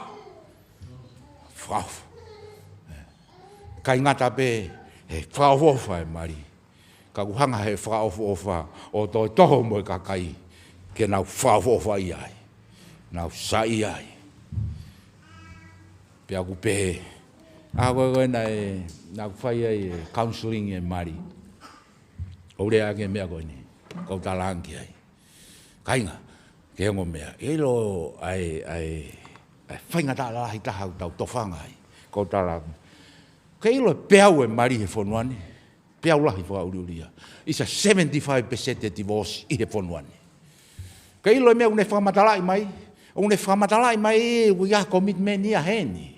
Kai ngata pe. He whaufofa e mari. Ka kuhanga he whaufofa. O toi toho mo kakai. Ke nau whaufofa i ai. Nau sai ai. Pea ku pehe. Koe nai nau whai ai counseling e mari. Ore ake mea koe ni. Kau talangi ai. Kainga. Ke hongo mea. Elo ai whainga tā lahi taha tau tofanga ai. Kau talangi. Ke ilo peau e mari he whonuani. Peau lahi whakauriuria. It's a 75% divorce i he whonuani. Ke ilo mea une whamatalai mai. Une whamatalai mai e uia commitment ia heni.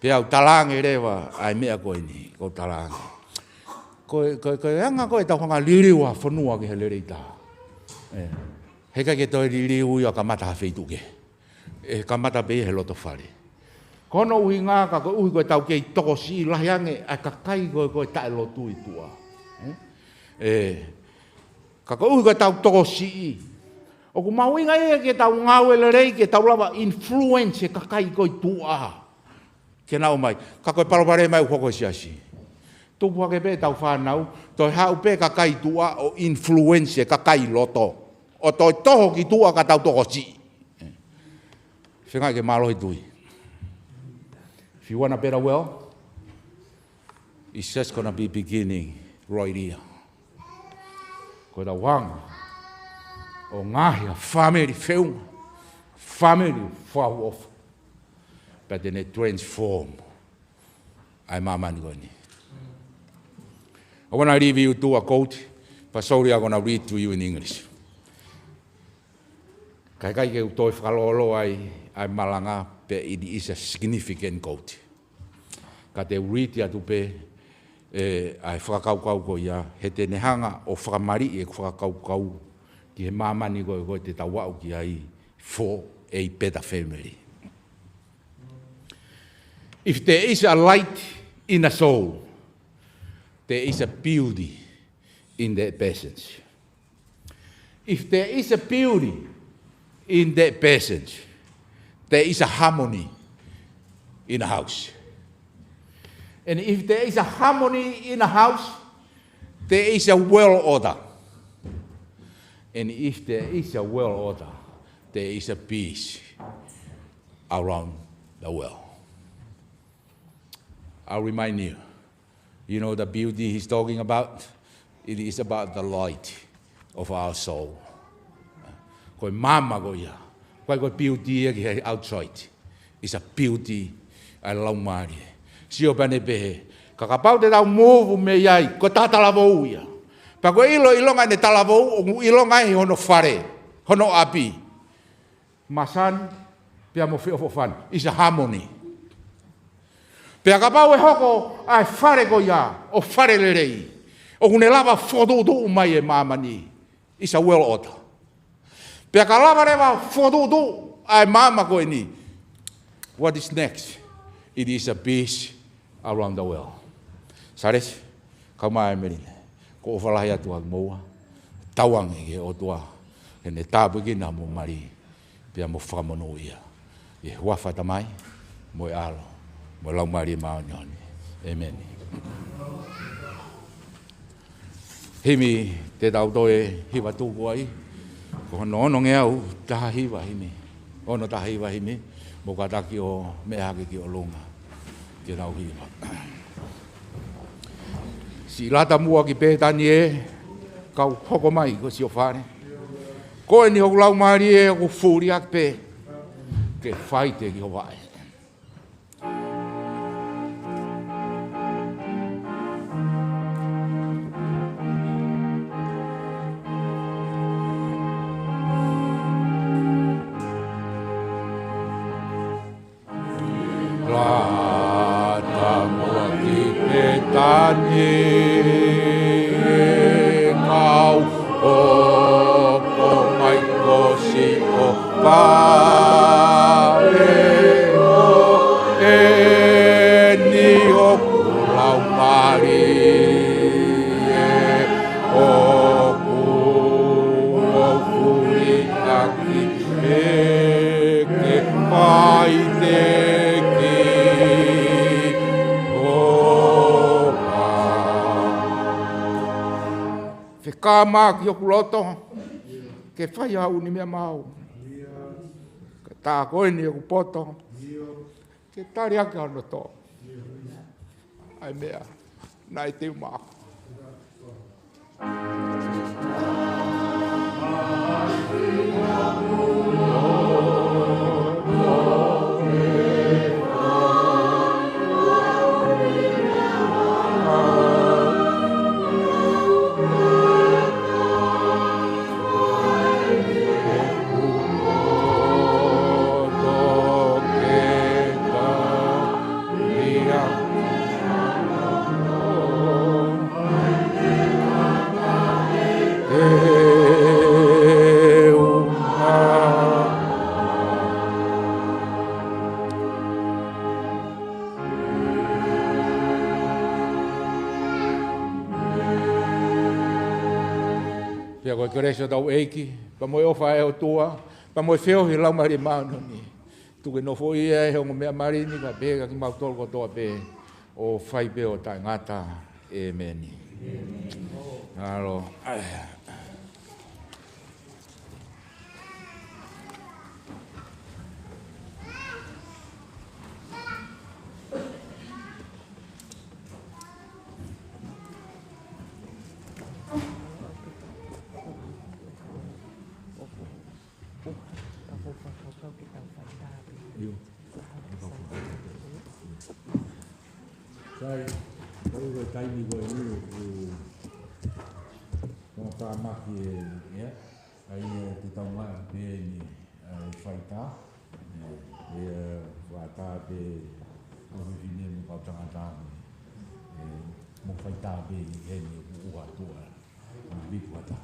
Peau talangi rewa ai mea koe ni. Kau talangi. Koe anga koe tau hanga liriwa whanua ki he lerita. Heka ke toi liriu ia ka mata hawheituke. Ka mata pe he loto whare. Kono ui ngā ka koe ui koe tau kei toko si lahi ange a ka kai koe tae lotu i tua. Ka koe ui koe tau toko si. O ku mau inga e ke tau ngau ele rei ke tau lava influence ka kai koe tua. Ke nau mai. Ka koe palopare mai uko si asi. Tupua ke pe tau whanau. Toi hau pe ka kai tua o influence ka kai loto. O toi toho ki tua ka tau toko si. Whengai ke malohi tui. If you want a better well, it's just going to be beginning right here. Ko da wang o ngāhia family wheunga, family whau off, but then it transform. Ai mamani koe ni. I want to leave you to a quote, but sorry I'm going to read to you in English. Kai ke utoi whakalolo ai malanga, but it is a significant quote. Ka te uriti atu pe ai whakaukau ko ia, he te nehanga o whakamari e whakaukau ki he mamani koe te tawau ki ai for a better family. If there is a light in a soul, there is a beauty in that passage. If there is a beauty in that passage, there is a harmony in a house. And if there is a harmony in a house, there is a world order. And if there is a world order, there is a peace around the world. I'll remind you, you know the beauty he's talking about? It is about the light of our soul. Koe mama ko ia. Koe beauty e ki hei outside. It's a beauty ai lau maari. Sio pane pehe. Kakapau te tau move me iai. Ko tā talavou ia. Pa koe ilonga ne talavou. O ilonga he hono whare. Hono api. Masan. Pea mo whio fan. It's a harmony. Pea kapau e hoko. Ai whare ko ia. O whare le rei. O kune lava whododo mai e mamani. It's a well order. Pea ka lava rewa whododo ai mama koe ni. What is next? It is a peace around the world. Salesi, kau mai Emeline. Ko whalahi atua moa. Tawang e o tua. E ne tāpu ki nā mo mari. Pea mo whakamono ia. E huafa tamai. Mo e alo. Mo lau mari mao nyoni. Amen. Himi te tau toe hiwa tūku ai. Ko hono ono nge au taha hiwa himi. Ono taha hiwa himi. Mo kataki o mea hake ki o lunga. Ke tau hiwa. Si lata mua ki pētani e. Kau hoko mai ko si o whare. Ko e ni hoku lau maari e o fūri ak pē. Ke whaite ki o wae. Ka maa ki oku loto, ke whai au ni mea mau. Ke tā koe ni oku poto, ke tari ake ano tō. Ai mea, nai te umako. Pia koe kereso tau eiki, pa moe ofa e o tua, pa moe wheo hi lau mari maano ni. Tuke no fo ia e hongo mea mari ni ka pēka ki mau tolko toa pē o whai pē o tai ngata e meni. Alo. Sai, kalau kita ini gua ini mau maki ya, ai kita mau ni faita, wata be orang ini mau tengah tengah, mau faita be ini uat tua, big wata.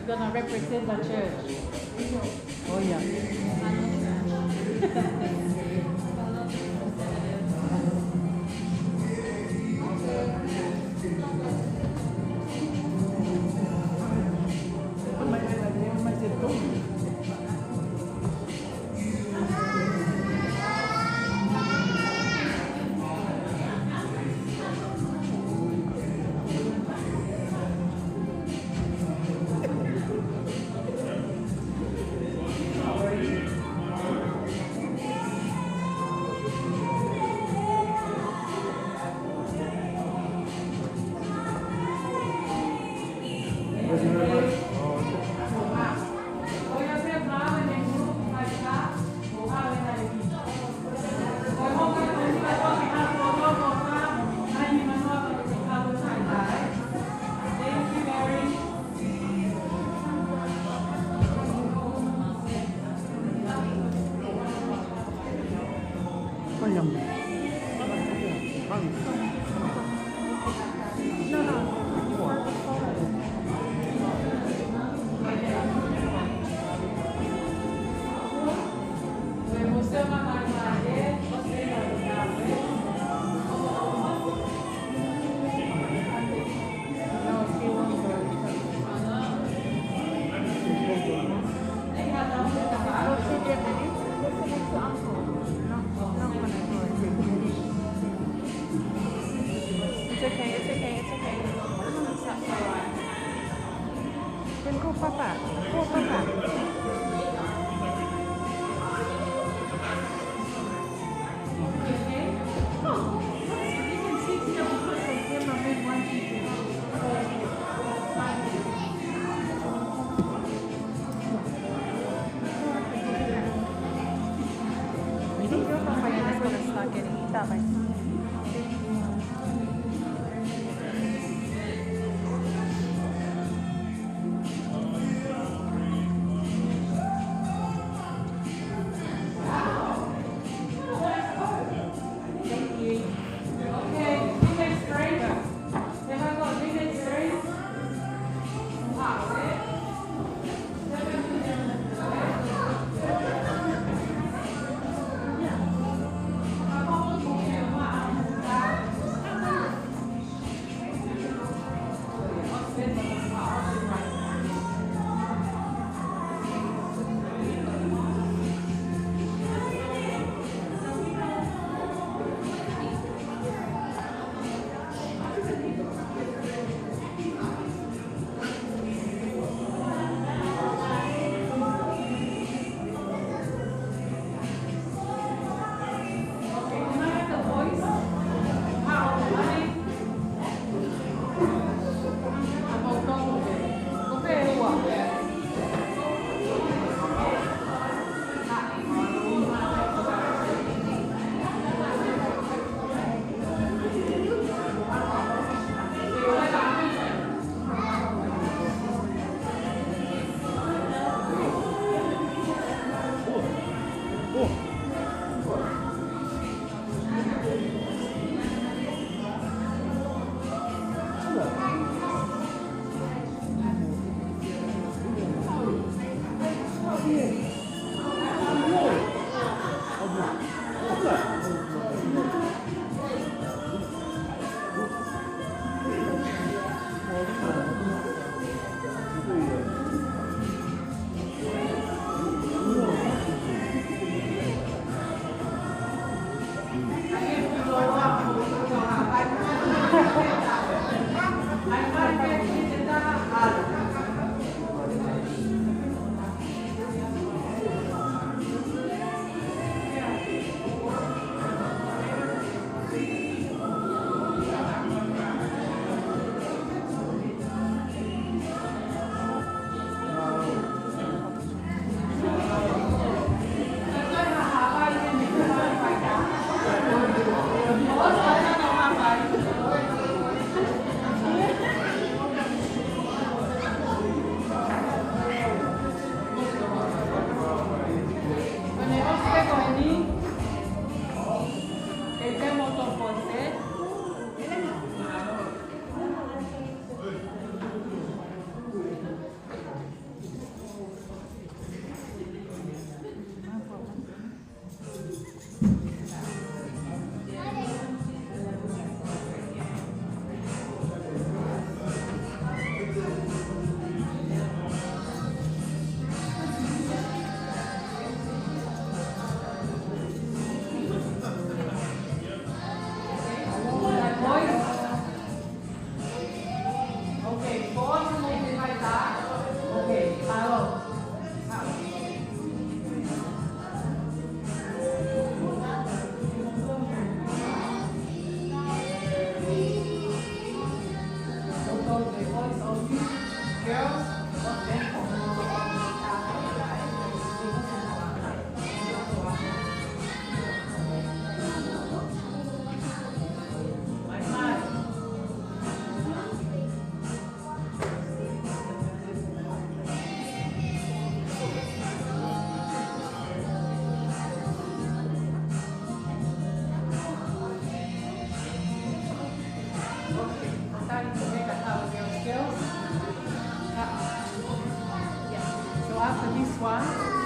gonna represent the church. Oh yeah. this one.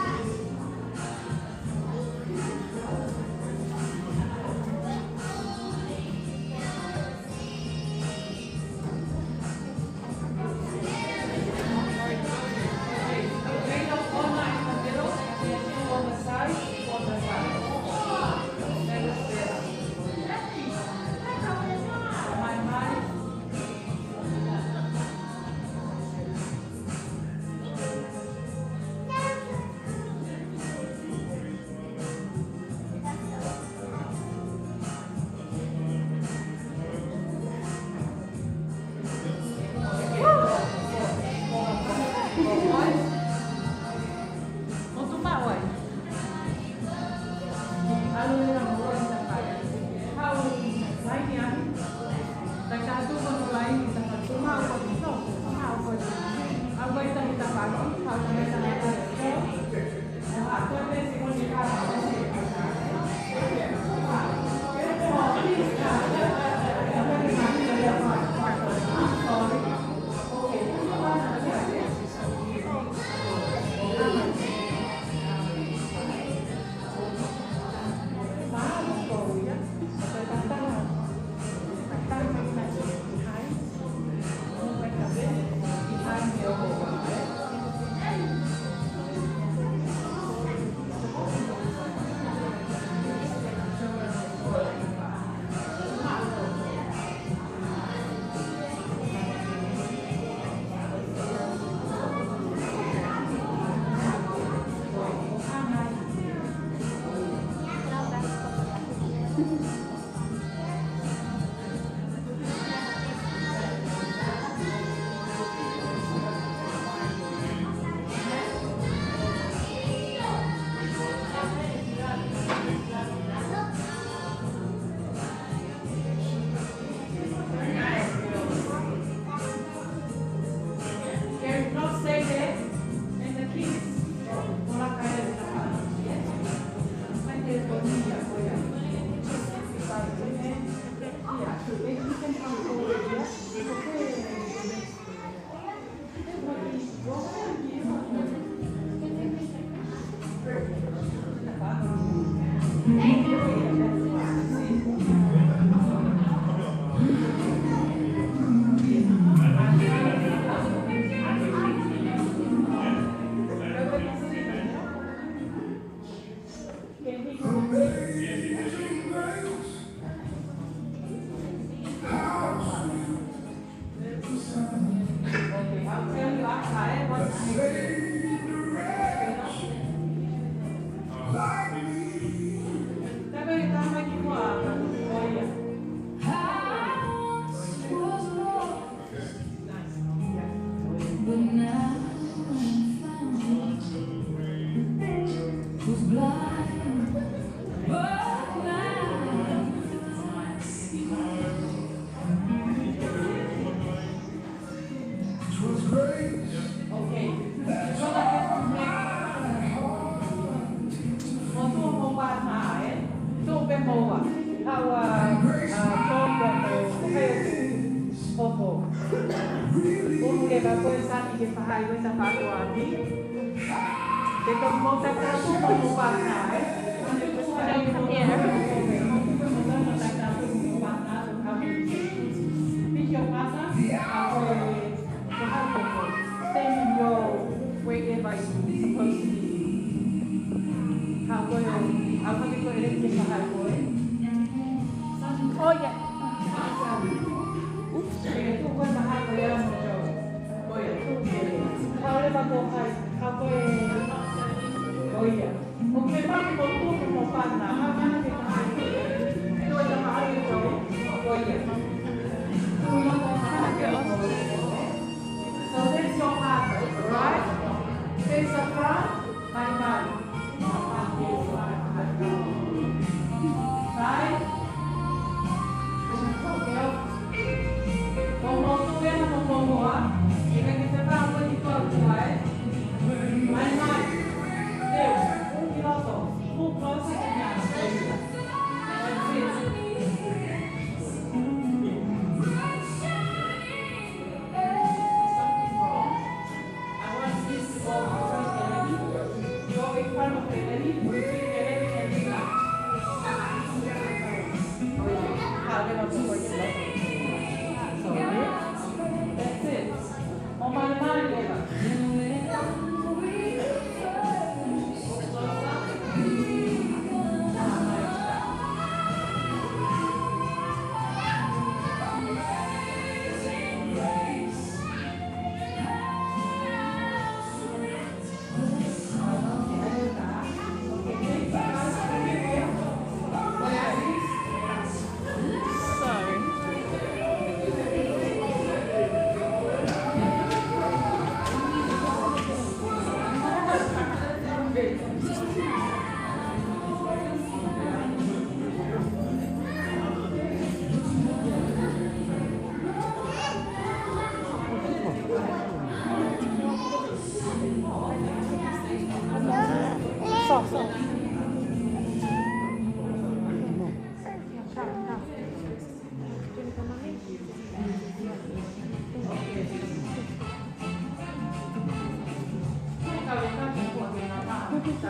Boys, do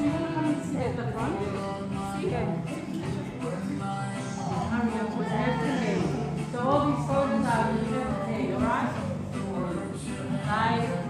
you want to come and sit at the front? Okay. So all these photos are today, alright? Nice.